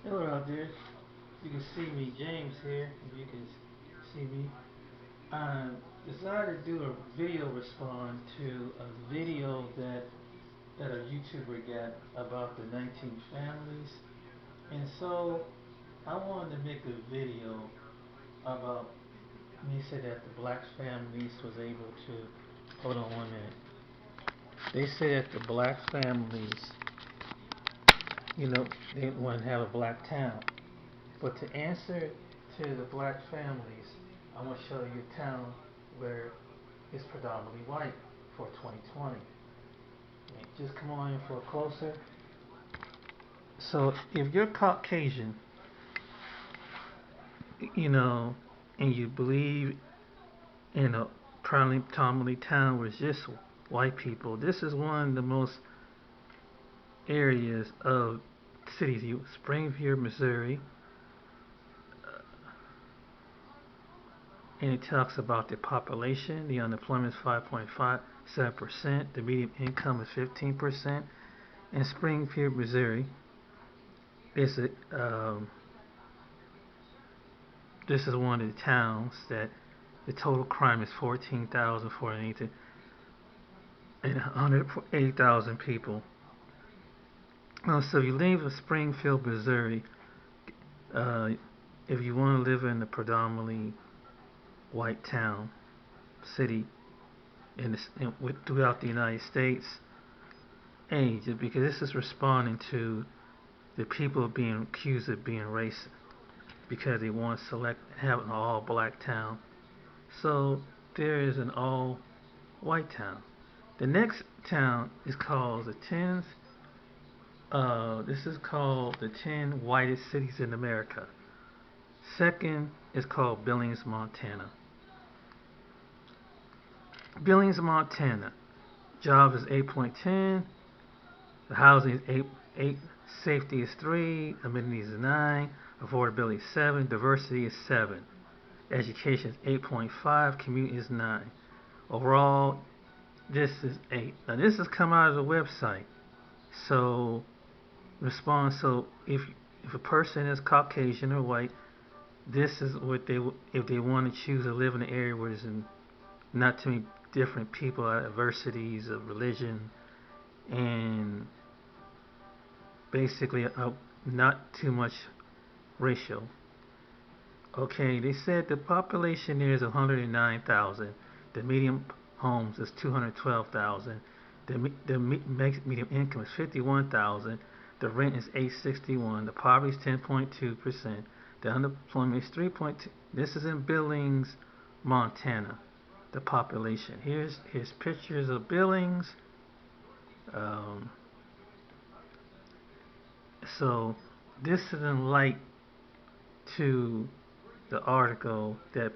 Hello out there. You can see me, James here. If you can see me, I decided to do a video response to a video that a YouTuber got about the 19 families, and so I wanted to make a video about. They said that the black families was able to. Hold on 1 minute. They said that the black families, they didn't want to have a black town. But to answer to the black families, I want to show you a town where it's predominantly white for 2020. Just come on in for a closer. So if you're Caucasian, you know, and you believe in a predominantly town where it's just white people, this is one of the most areas of cities. Springfield, Missouri, and it talks about the population. The unemployment is 5.57%. The median income is 15%. In Springfield, Missouri, is this is one of the towns that the total crime is 14,480 and 180,000 people. So you live in Springfield, Missouri. Uh, if you want to live in a predominantly white town, city, throughout the United States, because this is responding to the people being accused of being racist because they want to have an all black town. So there is an all white town. The next town is called the 10th. This is called the 10 whitest cities in America. Second is called Billings, Montana. Billings, Montana. Jobs is 8.10. The housing is 8. Safety is 3. Amenities is 9. Affordability is 7. Diversity is 7. Education is 8.5. Community is 9. Overall, this is 8. Now this has come out of the website. So if a person is Caucasian or white, this is what if they want to choose to live in an area where there's not too many different people, diversities of religion, and basically not too much racial. Okay, they said the population there is 109,000. The median homes is 212,000. The median income is 51,000. The rent is 861. The poverty is 10.2%. The unemployment is 3.2. This is in Billings, Montana. The population. Here's pictures of Billings. Um, so this is in light to the article that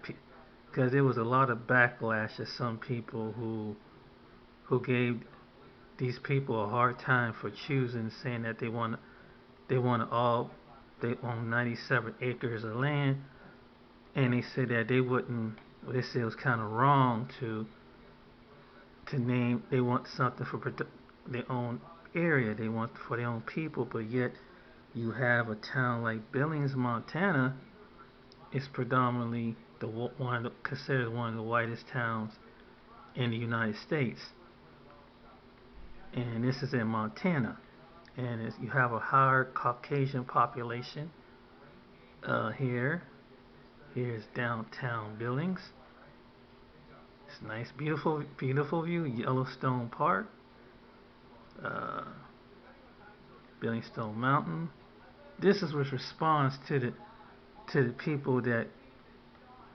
because there was a lot of backlash of some people who gave these people a hard time for choosing, saying that they own 97 acres of land, and they said that they wouldn't. They said it was kind of wrong to name. They want something for their own area. They want for their own people, but yet you have a town like Billings, Montana. It's predominantly considered one of the whitest towns in the United States, and this is in Montana. And you have a higher Caucasian population here. Here's downtown Billings. It's nice, beautiful, beautiful view. Yellowstone Park, uh, Billingstone Mountain. This is with response to the people that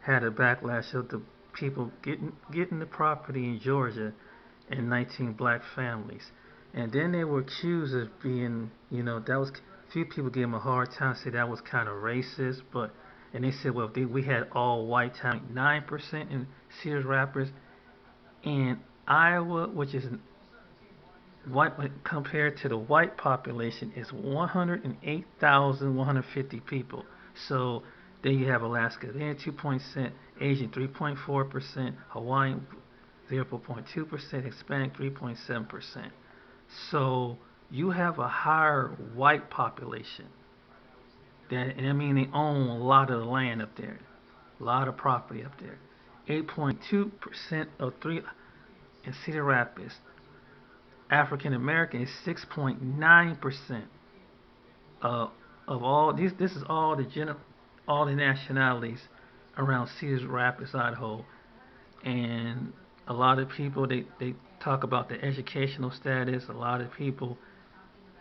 had a backlash of the people getting the property in Georgia and 19 black families. And then they were accused of being, that was few people gave them a hard time, say that was kind of racist, but and they said, well, we had all white town, 9% in Sears Rapids, in Iowa, which is white compared to the white population, is 108,150 people. So then you have Alaska, there 2%, Asian 3.4%, Hawaiian 0.2%, Hispanic 3.7%. So you have a higher white population That, and I mean they own a lot of the land up there, a lot of property up there. 8.2% of three in Cedar Rapids. African American is 6.9% uh, of all these. This is all the nationalities around Cedar Rapids, Idaho, and a lot of people they talk about the educational status. A lot of people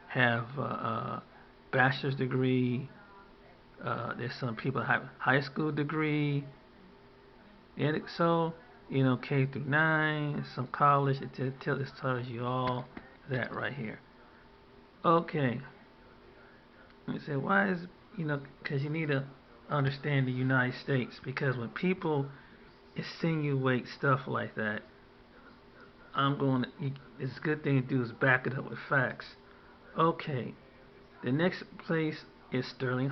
have a bachelor's degree. There's some people that have high school degree. And so, K through 9, some college. It tells you all that right here. Okay. You say, why is, because you need to understand the United States. Because when people insinuate stuff like that, it's a good thing to do is back it up with facts. Okay. The next place is Sterling,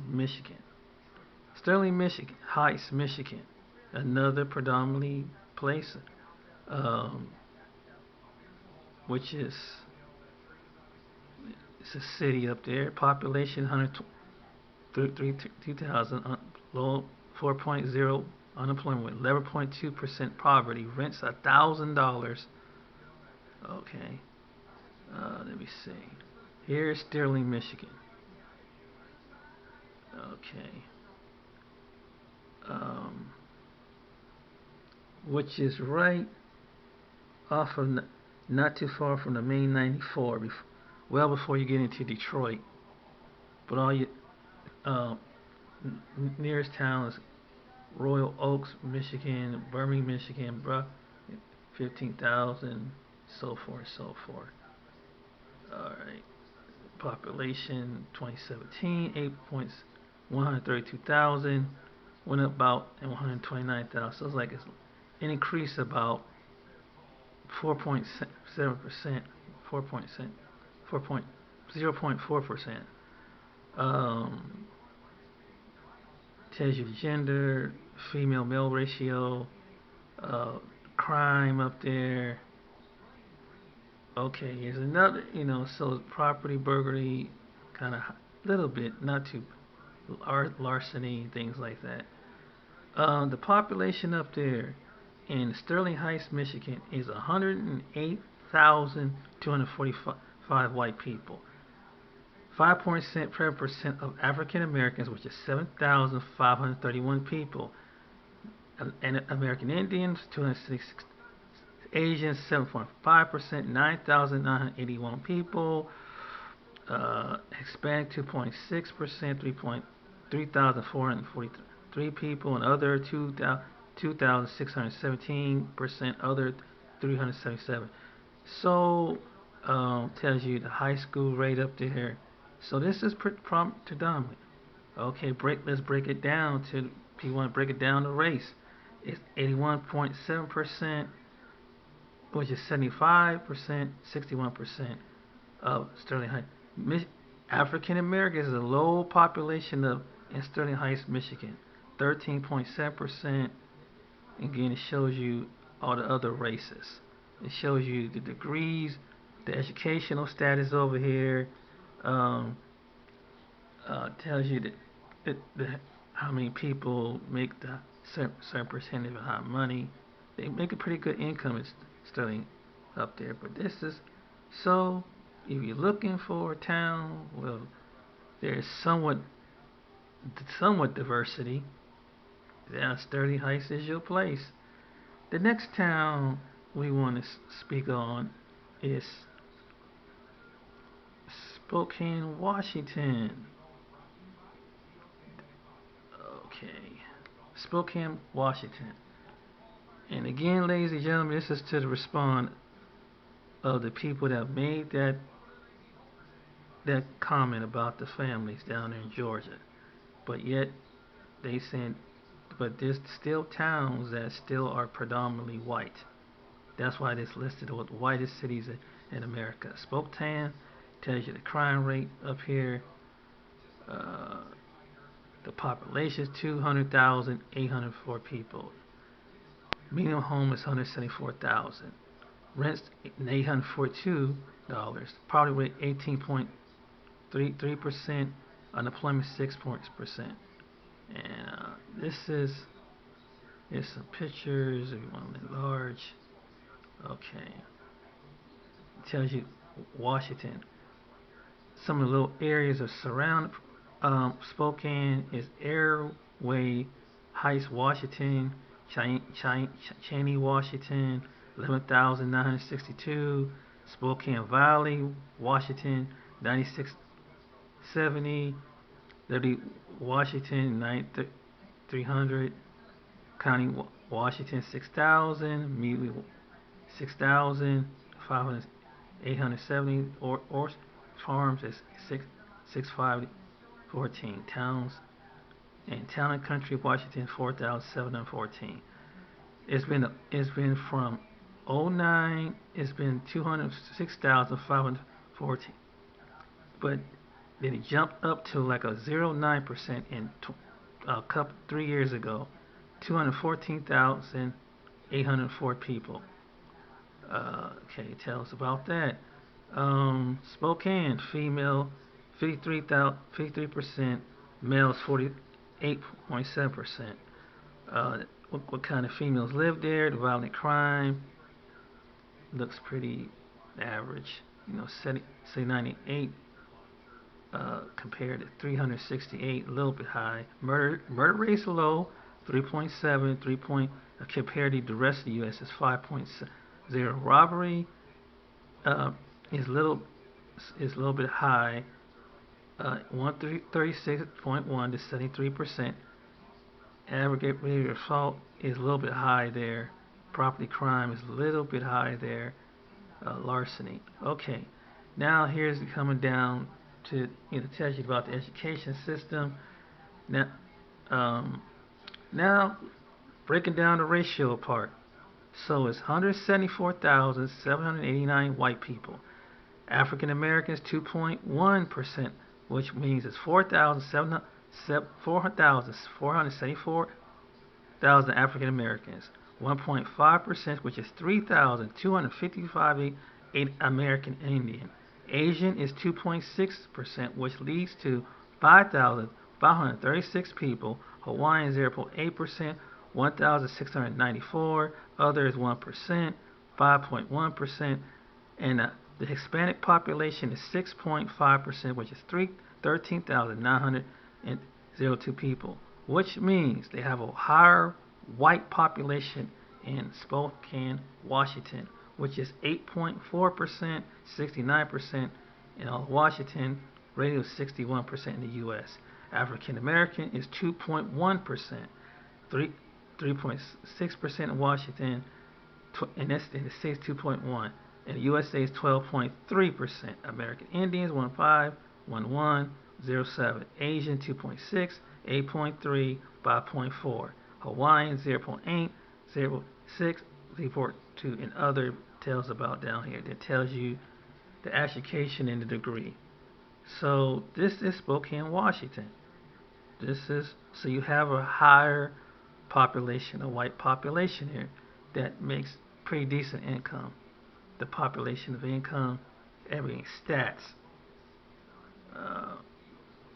Michigan. Sterling, Michigan, Heights, Michigan, another predominantly place, um, which is it's a city up there. Population 103,000, low 4.0 unemployment, 11.2% poverty. Rents $1,000. Okay, let me see. Here's Sterling, Michigan. Okay. Um, which is right off of not too far from the main 94, well before you get into Detroit. But all you nearest town is Royal Oaks, Michigan, Birmingham, Michigan, 15,000, so forth, so forth. All right. Population 2017, 132,000, went up about 129,000. So it's like it's an increase about 4.7%, 0.4%. Tells you the gender, female male ratio, crime up there. Okay, here's another, so property burglary, kind of little bit, not too larceny, things like that. The population up there in Sterling Heights, Michigan is 108,245 white people. 5.7% of African Americans, which is 7,531 people. And American Indians, 266. Asians, 7.5%, 9,981 people. Hispanic, 2.6%, 3,443 people. And other, 2,617%, other, 377. So, tells you the high school rate up there. So this is predominant. Okay, let's break it down to, if you want to break it down to race. It's 81.7%, which is 75%, 61% of Sterling Heights. African Americans is a low population in Sterling Heights, Michigan, 13.7%. Again, it shows you all the other races. It shows you the degrees, the educational status over here. Tells you how many people make the certain percentage of high money. They make a pretty good income in Sterling up there. But this is, so if you're looking for a town, well, there's somewhat diversity. Yeah, Sterling Heights is your place. The next town we want to speak on is Spokane, Washington. Okay, Spokane, Washington. And again, ladies and gentlemen, this is to the respond of the people that made that comment about the families down there in Georgia. But yet they saying, but there's still towns that still are predominantly white. That's why it's listed with the whitest cities in America. Spokane tells you the crime rate up here. The population is 200,804 people. Median home is 174,000. Rents $842. Poverty rate 18.33%. Unemployment 6%. And this is here's some pictures. If you want to enlarge, okay. It tells you Washington. Some of the little areas of surround Spokane is Airway Heights, Washington, Cheney, Washington, 11,962. Spokane Valley, Washington, 9670. Liberty, Washington, 9300. County, Washington, 6,000. Mealy, 6,000. 870. Or Farms is 6,514. Towns and Town and Country, Washington, 4,714. It's been from '09. It's been 206,514. But then it jumped up to like a 0.9% in a couple 3 years ago. 214,804 people. Okay, tell us about that. Spokane, female 53%, males 48.7%. What kind of females live there? The violent crime looks pretty average. Say 98 compared to 368, a little bit high. Murder rate's low, 3.7, compared to the rest of the U.S. is 5.0. Robbery is a little bit high, 136.1 to 73%. Aggravated assault is a little bit high there. Property crime is a little bit high there. Larceny. Okay, now here's coming down to tells you about the education system. Now breaking down the ratio part. So it's 174,789 white people. African Americans 2.1%, which means it's 474,000 African Americans. 1.5%, which is 3,255 American Indian. Asian is 2.6%, which leads to 5,536 people. Hawaiian 0.8%, 1,694. Others 1%, 5.1%. And the Hispanic population is 6.5%, which is 13,902 people, which means they have a higher white population in Spokane, Washington, which is 8.4%, 69% in all of Washington, radio 61% in the U.S. African American is 2.1%, 3.6% in Washington, and that's in the states 2.1. In the USA is 12.3%. American Indians 1.5, 1.1, 0.7. Asian 2.6, 8.3, 5.4. Hawaiian 0.8, 0.6, 3.2, and other tells about down here. That tells you the education and the degree. So this is Spokane, Washington. So you have a higher population, a white population here that makes pretty decent income. The population of income, everything, stats.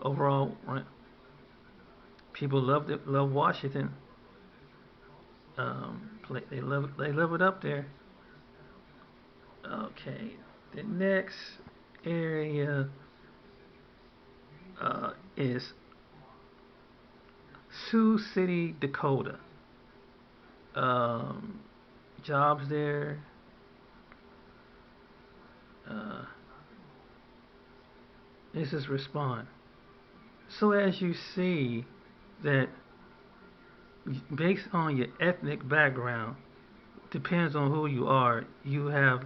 Overall, people love Washington. They love it up there. Okay, the next area is Sioux City, Dakota. Jobs there. This is respond. So as you see that based on your ethnic background, depends on who you are. You have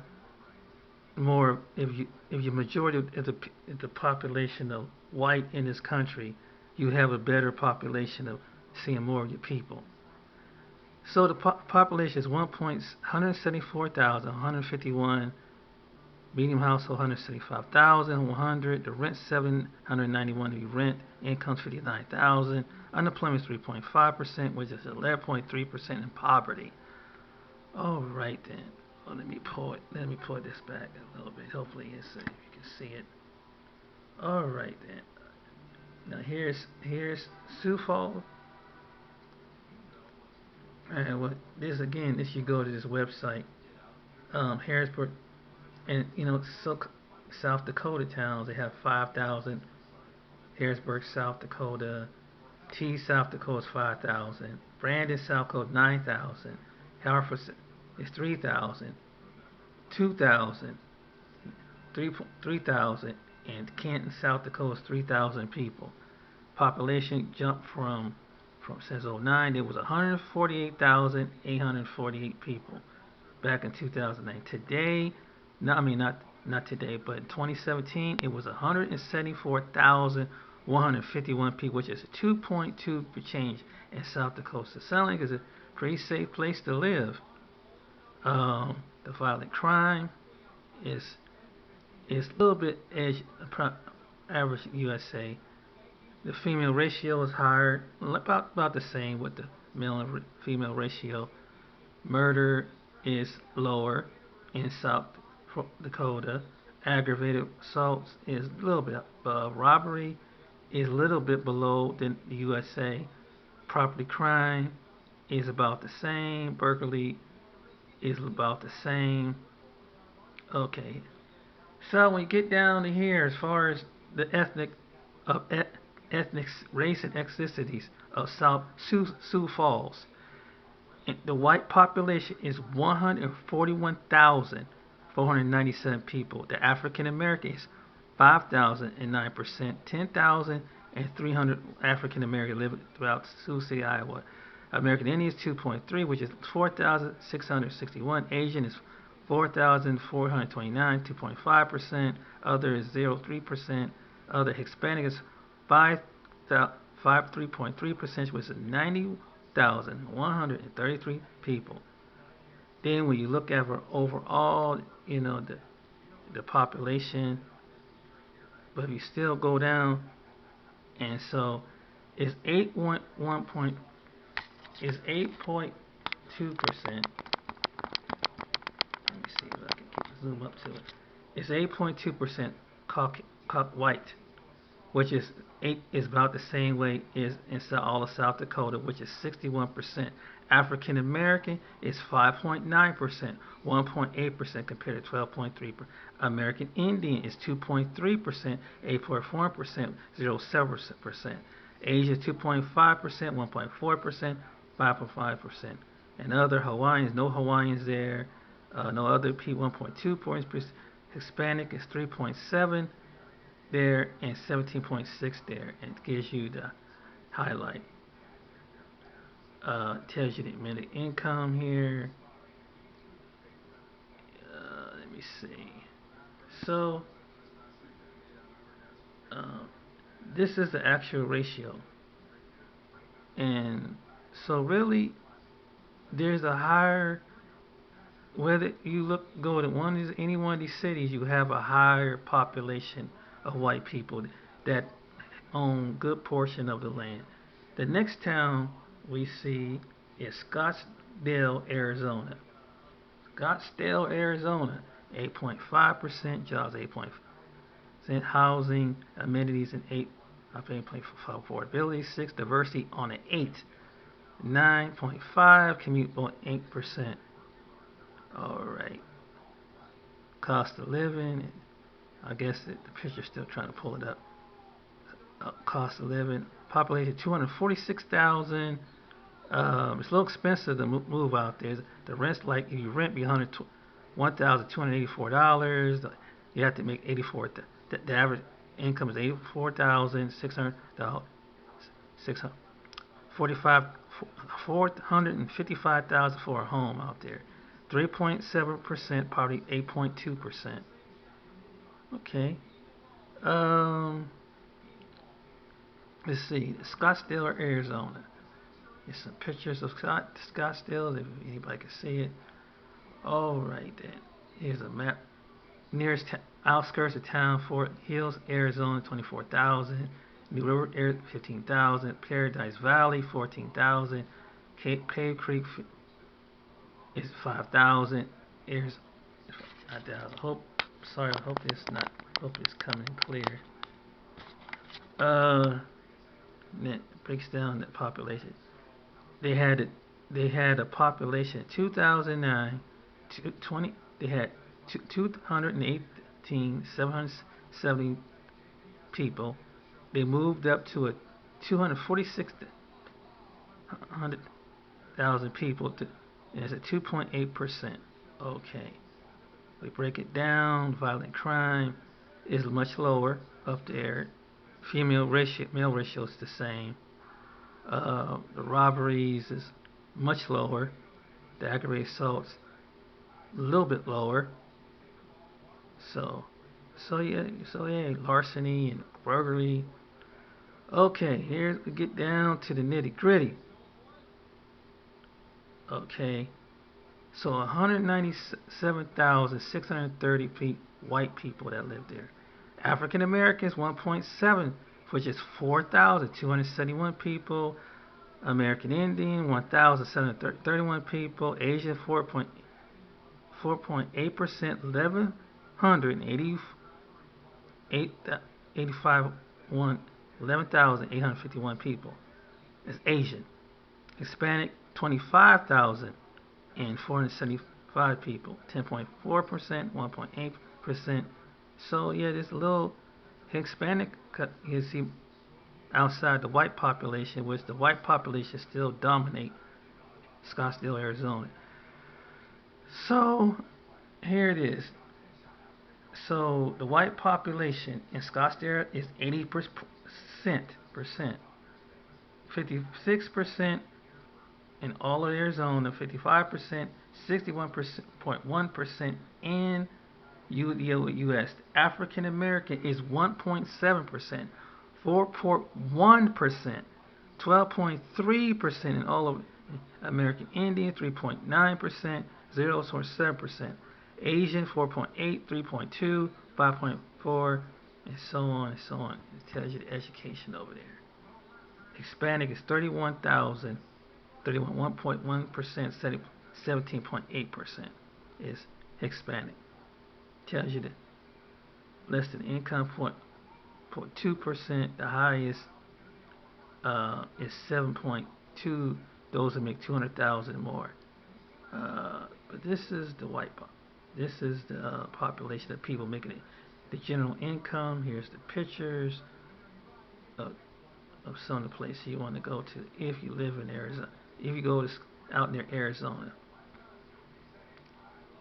more if your majority of the population of white in this country, you have a better population of seeing more of your people. So the population is 174,151. Medium household 175,100. The rent 791 to be rent. Income 59,000. Unemployment is 3.5%, which is 11.3% in poverty. All right then. Well, let me pull this back a little bit. Hopefully you can see it. All right then. Now here's Sioux Falls, and what this again? This you go to this website, Harrisburg, and so South Dakota towns. They have 5,000. Harrisburg, South Dakota. T, South Dakota is 5,000. Brandon, South Dakota, 9,000. Hartford is 3,000. 2,000. 3,000. And Canton, South Dakota is 3,000 people. Population jumped from since '09, there was 148,848 people back in 2009. Today, no, I mean not today, but in 2017, it was 174,151 people, which is a 2.2 change in South Dakota. So sound like it's a pretty safe place to live. The violent crime is a little bit average USA. The female ratio is higher, about the same with the male and female ratio. Murder is lower in South Dakota. Aggravated assaults is a little bit above. Robbery is a little bit below the USA. Property crime is about the same. Burglary is about the same. Okay. So when you get down to here, as far as the ethnic race and ethnicities of South Sioux Falls, the white population is 141,497 people. The African American is 5,009%. 10,300 African Americans live throughout Sioux City, Iowa. American Indian is 2.3, which is 4,661. Asian is 4,429, 2.5%. Other is 0.3%. Other Hispanic is 3.3%, which is 90,133 people. Then when you look at overall, the population, but if you still go down, and so it's 8.2%. Let me see if I can zoom up to it. It's 8.2% white, which is about the same way as in all of South Dakota, which is 61%. African American is 5.9%, 1.8% compared to 12.3%. American Indian is 2.3%, 8.4%, 0.7%. Asia 2.5%, 1.4%, 5.5%. And other Hawaiians, no Hawaiians there. No other people, 1.2 points. Hispanic is 3.7 there and 17.6 there. And it gives you the highlight. Tells you the admitted income here. Let me see. So this is the actual ratio, and so really there's a higher, whether you go to any one of these cities, you have a higher population of white people that own good portion of the land. The next town we see is Scottsdale, Arizona. Scottsdale, Arizona, 8.5%, jobs 8.5%, housing, amenities, and 8, affordability, 6, diversity on an 8, 9.5, commute on 8%. Alright. Cost of living, I guess the picture's still trying to pull it up. Cost of living, population 246,000. It's a little expensive to move out there. The rent's like, if you rent, be $1,284. You have to make 84. The average income is $84,600. 455,000 for a home out there. 3.7% poverty, 8.2%. Okay. Let's see. Scottsdale, Arizona. There's some pictures of Scottsdale, if anybody can see it. Alright then. Here's a map. Nearest outskirts of town, Fort Hills, Arizona, 24,000. New River, 15,000. Paradise Valley, 14,000. Cave Creek is 5,000. Here's, I hope it's coming clear. That breaks down the population. They had they had a population in 2009 to 20. They had 218,770 people. They moved up to a 246,000 people. It's at 2.8%. Okay. We break it down. Violent crime is much lower up there. Male ratio is the same. The robberies is much lower. The aggravated assaults a little bit lower. So, so yeah, larceny and burglary. Okay, here we get down to the nitty gritty. Okay, so 197,630 white people that live there. African Americans 1.7, which is 4,271 people. American Indian 1,731 people. Asian 4.8%, 11,851 people. It's Asian. Hispanic 25,475 people. 10.4%, 1.8%. So yeah, there's a little Hispanic. You see, outside the white population, which the white population still dominate Scottsdale, Arizona. So here it is. So the white population in Scottsdale is 80%, 56% in all of Arizona, 55%, 61.1% in the U.S. African American is 1.7%, 4.1%, 12.3% in all of American Indian, 3.9%, 0.7%. Asian 4.8, 3.2, 5.4, and so on and so on. It tells you the education over there. Hispanic is 31,000, 1.1%, 17.8% is Hispanic. Tells you the less than income 0.2%. The highest is 7.2. Those that make 200,000 more. But this is the white part. This is the population of people making it. The general income. Here's the pictures of some of the places you want to go to if you live in Arizona. If you go to out near Arizona.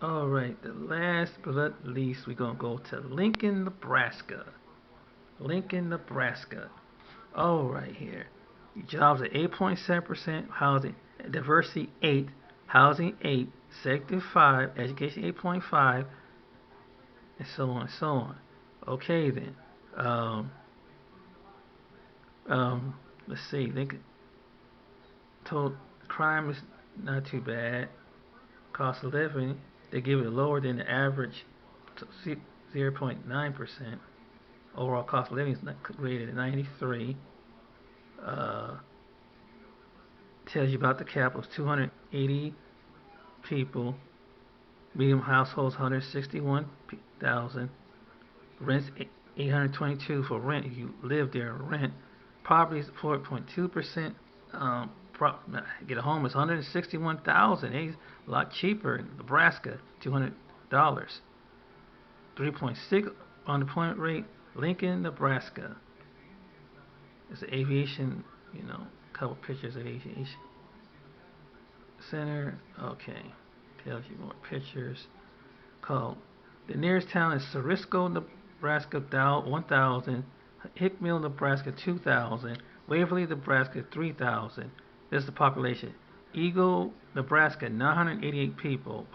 All right. The last but not least, we're gonna go to Lincoln, Nebraska. Lincoln, Nebraska. All right here. Jobs at 8.7%. Housing diversity 8. Housing 8. Sector 5. Education 8.5. And so on and so on. Okay then. Let's see. Lincoln. Total crime is not too bad. Cost of living, they give it lower than the average, 0.9%. Overall cost of living is rated at 93. Tells you about the capital, 280 people. Medium households, 161,000. Rents, 822 for rent if you live there. Rent. Property is 4.2%. Get a home is 161,000. It's a lot cheaper in Nebraska, $200. 3.6 unemployment rate. Lincoln, Nebraska. It's an aviation, couple pictures of aviation center. Okay, tells you more pictures. Called the nearest town is Cerisco, Nebraska, 1,000. Hickmill, Nebraska, 2,000. Waverly, Nebraska, 3,000. This is the population. Eagle, Nebraska, 988 people.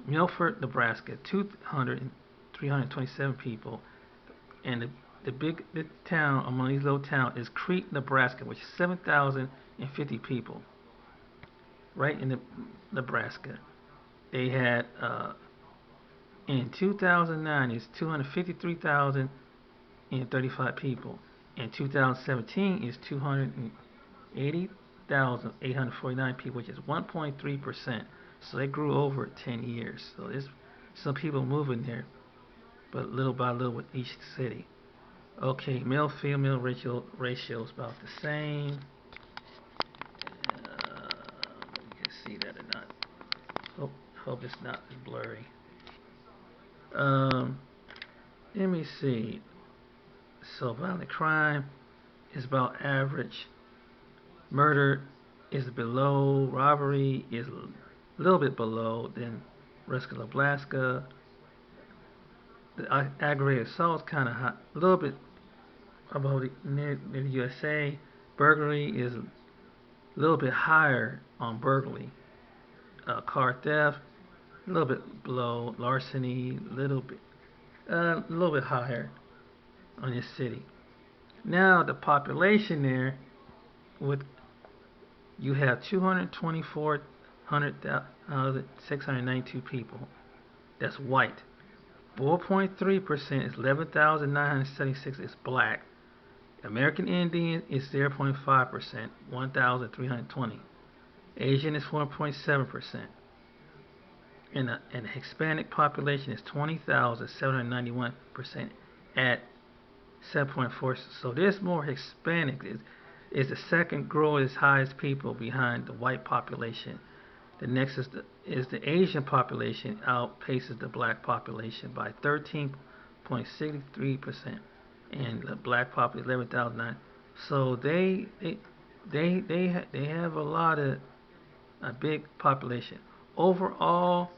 Milford, Nebraska, 327 people. And the big town among these little towns is Crete, Nebraska, which is 7,050 people. Right in Nebraska. They had, in 2009, it's 253,035 people. In 2017, it's 280,849 people, which is 1.3%. So they grew over 10 years. So there's some people moving there, but little by little with each city. Okay, male-female ratio is about the same. You can see that or not. Hope it's not blurry. Um, Let me see. So violent crime is about average. Murder is below. Robbery is a little bit below. Then rest of Nebraska. The aggravated assault kind of high, a little bit above near the USA. Burglary is a little bit higher on burglary. Car theft a little bit below. Larceny a little bit higher on your city. Now the population there, with you have 224,692 people. That's white. 4.3% is 11,976 is black. American Indian is 0.5%, 1,320. Asian is 4.7%. And the Hispanic population is 20,791% at 7.4. So there's more Hispanic. Is the second growth highest people behind the white population. The next is the Asian population outpaces the black population by 13.63%, and the black population 11,009. So they have a big population. Overall,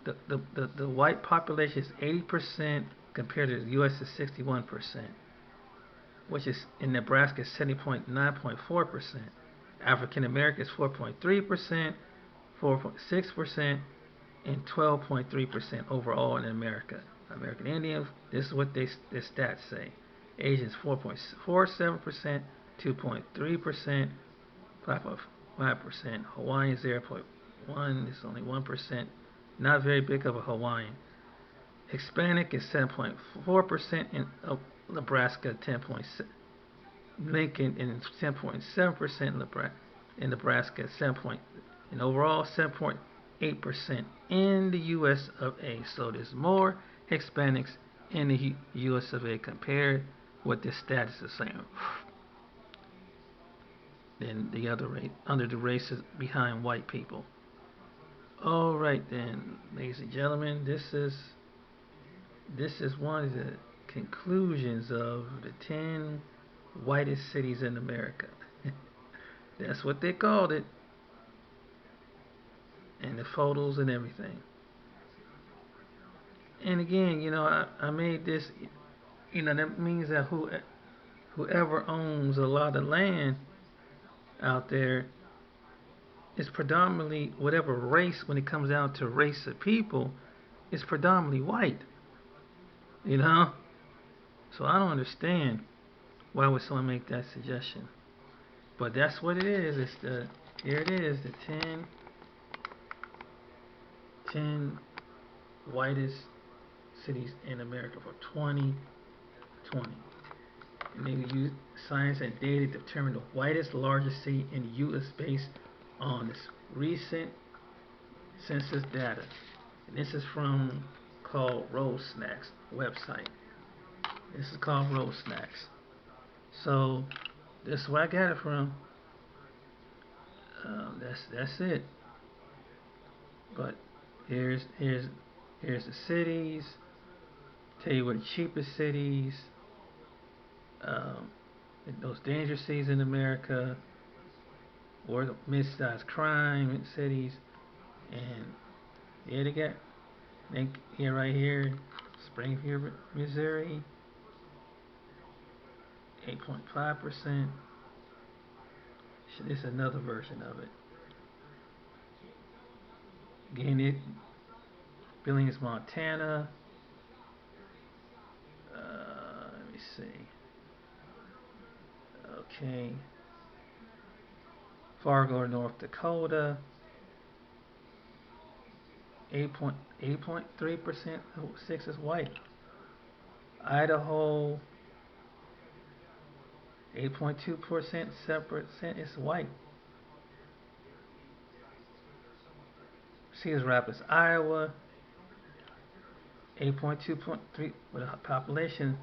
the white population is 80% compared to the U.S. is 61%, which is in Nebraska 70.9.4%. African American is 4.3%, 4.6%, and 12.3% overall in America. American Indians, this is what their stats say. Asians 4.47%, 2.3%, 5.5%. Hawaiian 0.1, this is only 1%. Not very big of a Hawaiian. Hispanic is 7.4% in Nebraska, 10.6. Lincoln in 10.7% in Nebraska, 7. And overall 7.8% in the U.S. of A. So there's more Hispanics in the U.S. of A. compared with this status is saying than the other race under the races behind white people. All right then, ladies and gentlemen, this is one of the conclusions of the 10 whitest cities in America. That's what they called it. And the photos and everything. And again, I made this, that means that whoever owns a lot of land out there is predominantly whatever race, when it comes down to race of people, is predominantly white. So I don't understand why would someone make that suggestion. But that's what it is. Here it is, the 10 whitest cities in America for 2020. And they use science and data to determine the whitest largest city in the U.S. based on this recent census data. And this is from called Road Snacks website. This is called Road Snacks. So this is where I got it from. That's it. But here's the cities. Tell you what the cheapest cities, those dangerous cities in America, or the mid-sized crime cities, and yeah, they got here right here, Springfield, Missouri, 8.5%. This is another version of it. Again, Billings, Montana. Let me see. Okay. Fargo, North Dakota. 8.3%. 6 is white. Idaho. 8.2% separate is white. Cedar Rapids, Iowa. 8.2.3 with a population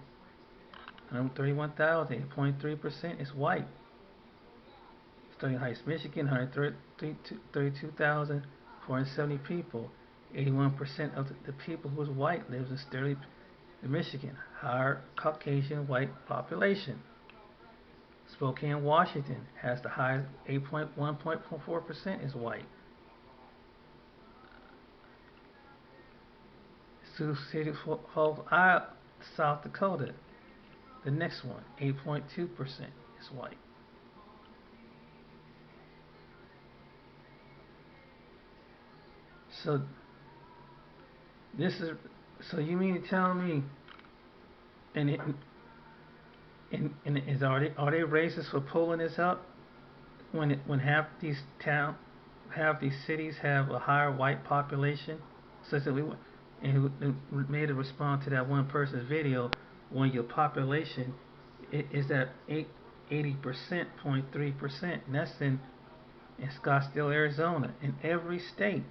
131,000, 8.3% is white. Sterling Heights, Michigan, 132,470 people. 81% of the people who is white lives in Sterling, Michigan. Higher Caucasian white population. Spokane, Washington has the highest, 8.1.4% is white. Sioux City Falls, South Dakota, the next one, 8.2% is white. So this is, so you mean to tell me, and are they racist for pulling this up when half these cities have a higher white population? So that we and who made a response to that one person's video, when your population is at 80%, 0.3%, and that's in Scottsdale, Arizona, in every state.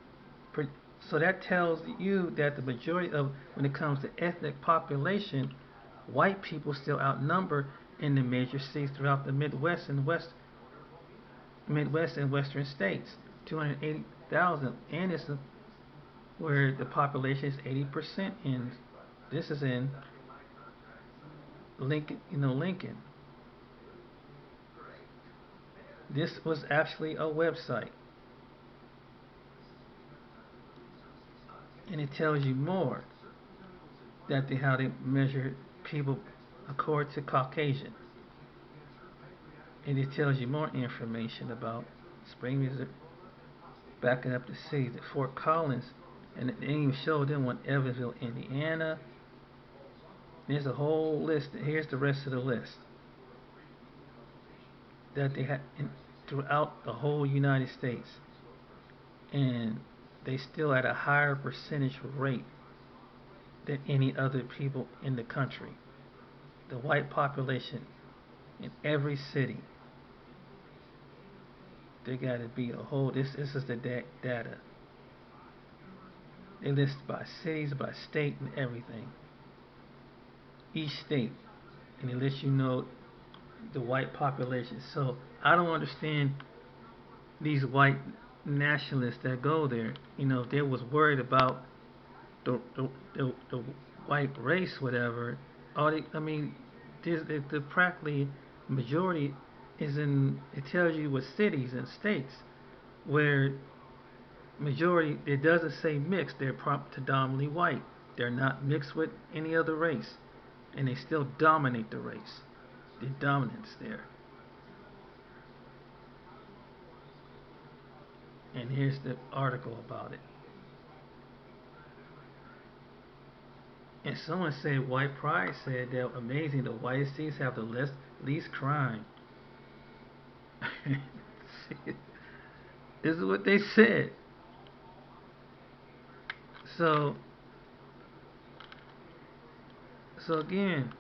So that tells you that the majority of, when it comes to ethnic population, white people still outnumber in the major cities throughout the Midwest and Western states. 280,000, and it's where the population is 80% in. This is in Lincoln, Lincoln. This was actually a website, and it tells you more that how they measure people according to Caucasian, and it tells you more information about Spring, Missouri, backing up the cities at Fort Collins, and they even showed them one, Evansville, Indiana. There's a whole list. Here's the rest of the list that they had throughout the whole United States, and they still at a higher percentage rate than any other people in the country. The white population in every city, there got to be a whole. This is the data. They list by cities, by state, and everything. Each state, and it lets you know the white population. So I don't understand these white nationalists that go there. If they was worried about the white race, whatever. The practically majority is in. It tells you what cities and states where majority. It doesn't say mixed. They're predominantly white. They're not mixed with any other race, and they still dominate the race. The dominance there. And here's the article about it. And someone said, White Pride said that amazing, the whitest cities have the least crime. This is what they said. So again,